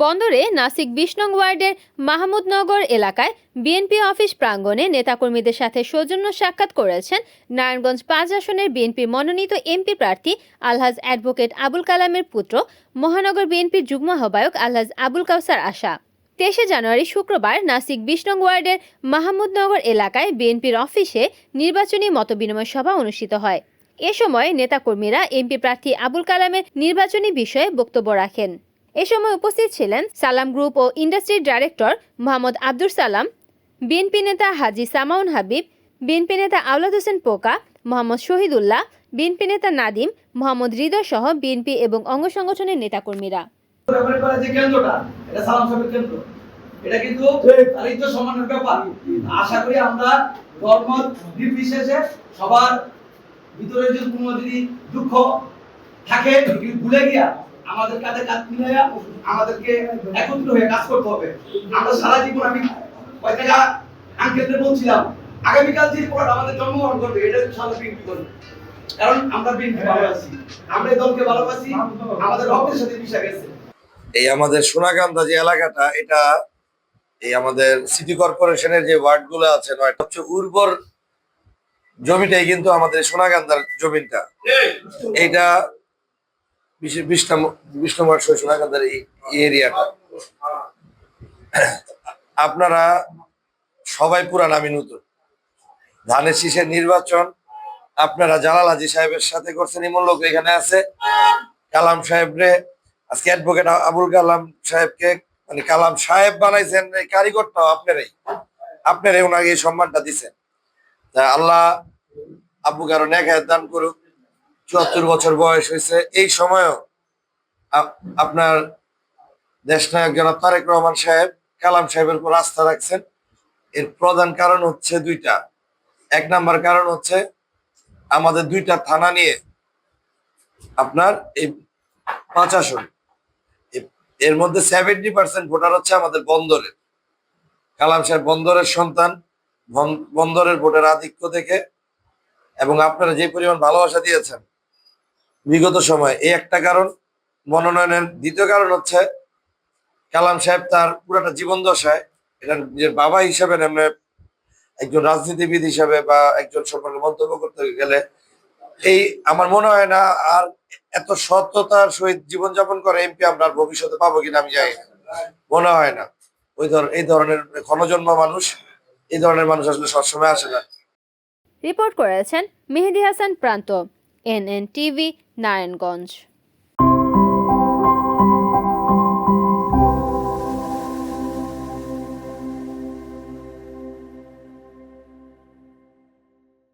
বন্দরে নাসিক ২০ নং ওয়ার্ডের মাহমুদনগর এলাকায় বিএনপি অফিস প্রাঙ্গণে নেতাকর্মীদের সাথে সৌজন্য সাক্ষাৎ করেছেন নারায়ণগঞ্জ ৫ আসনের বিএনপি মনোনীত এমপি প্রার্থী আলহাজ অ্যাডভোকেট আবুল কালামের পুত্র মহানগর বিএনপির যুগ্ম আহ্বায়ক আলহাজ আবুল কাউসার আশা। ২৩ জানুয়ারি শুক্রবার নাসিক ২০ নং ওয়ার্ডের মাহমুদনগর এলাকায় বিএনপির অফিসে নির্বাচনী মতবিনিময় সভা অনুষ্ঠিত হয়। এ সময় নেতাকর্মীরা এমপি প্রার্থী আবুল কালামের নির্বাচনী বিষয়ে বক্তব্য রাখেন। এ সময় উপস্থিত ছিলেন সালাম গ্রুপ ও ইন্ডাস্ট্রির ডাইরেক্টর মোহাম্মদ আব্দুল সালাম, বিএনপি নেতা হাজী সামাউন হাবিব, বিএনপি নেতা আওলাদ হোসেন পোকা, মোহাম্মদ শহীদুল্লাহ, বিএনপি নেতা নাদিম, মোহাম্মদ হৃদয় সহ বিএনপি এবং অঙ্গ সংগঠনের নেতাকর্মীরা। এটা কিন্তু দারিদ্র সমানের ব্যাপার। আশা করি আমরা ধর্ম নির্বিশেষে সবার ভিতরে যদি কোনো দুঃখ থাকে ভুলে গিয়া আমাদের কাঁধে কাঁধ মিলাইয়া আমাদেরকে একত্র হয়ে কাজ করতে হবে। আমরা সারা জীবন আমি কয়েকটা আঙ্কেলদের বলছিলাম আগামীকাল যে পর আমাদের জন্মগ্রহণ করবে এটা সারা বিএনপি করবে, কারণ আমরা বিএনপি ভালোবাসি, আমরা এই দলকে ভালোবাসি, আমাদের রক্তের সাথে মিশে গেছে। এই আমাদের সোনাকান্দা যে এলাকাটা, এটা এই আমাদের সিটি কর্পোরেশনের যে ওয়ার্ডগুলো আছে সবচেয়ে উর্বর জমিটাই কিন্তু আমাদের সোনাকান্দার জমিটা। এইটা ২০ নম্বর সোনাকান্দার এই এরিয়াটা। আপনারা সবাই পুরান, আমি নতুন। ধানের শীষের নির্বাচন আপনারা জালাল হাজী সাহেবের সাথে করছেন, এমন লোক এখানে আছে। কালাম সাহেব রে আজকে অ্যাডভোকেট আবুল কালাম সাহেবকে মানে কালাম সাহেব বানাইছেন, এই কারিগরটাও আপনারাই ওনাকে এই সম্মানটা দিচ্ছেন। তা আল্লাহ আব্বু কারো নেখায়েত দান করুক। ৭৪ বছর বয়স হয়েছে, এই সময়ও আপনার দেশনায়ক জনাব তারেক রহমান সাহেব কালাম সাহেবের উপর আস্থা রাখছেন। এর প্রধান কারণ হচ্ছে দুইটা। এক নাম্বার কারণ হচ্ছে আমাদের দুইটা থানা নিয়ে আপনার এই ৫ আসন, এর মধ্যে 70% ভোটার হচ্ছে আমাদের বন্দরের। কালাম সাহেব বন্দরের সন্তান, বন্দরের ভোটের আধিক্য দেখে এবং আপনারা যে পরিমাণ ভালোবাসা দিয়েছেন বিগত সময়, এই একটা কারণ মনোনয়নের। দ্বিতীয় কারণ হচ্ছে কালাম সাহেব তার পুরাটা জীবন দশায়, এটা নিজের বাবা হিসাবে নেমে একজন রাজনীতিবিদ হিসাবে বা একজন সম্পর্কে মন্তব্য করতে গেলে এই আমার মনে হয় না আর এত সততার সহিত জীবনযাপন করে এমপি আমরা ভবিষ্যতে পাবো কিনা আমি জানি না, মনে হয় না। এই ধরনের ক্ষণজন্ম মানুষ, এই ধরনের মানুষ আসলে সবসময় আসে না। রিপোর্ট করেছেন মেহেদী হাসান প্রান্ত, NN টিভি, নারায়ণগঞ্জ।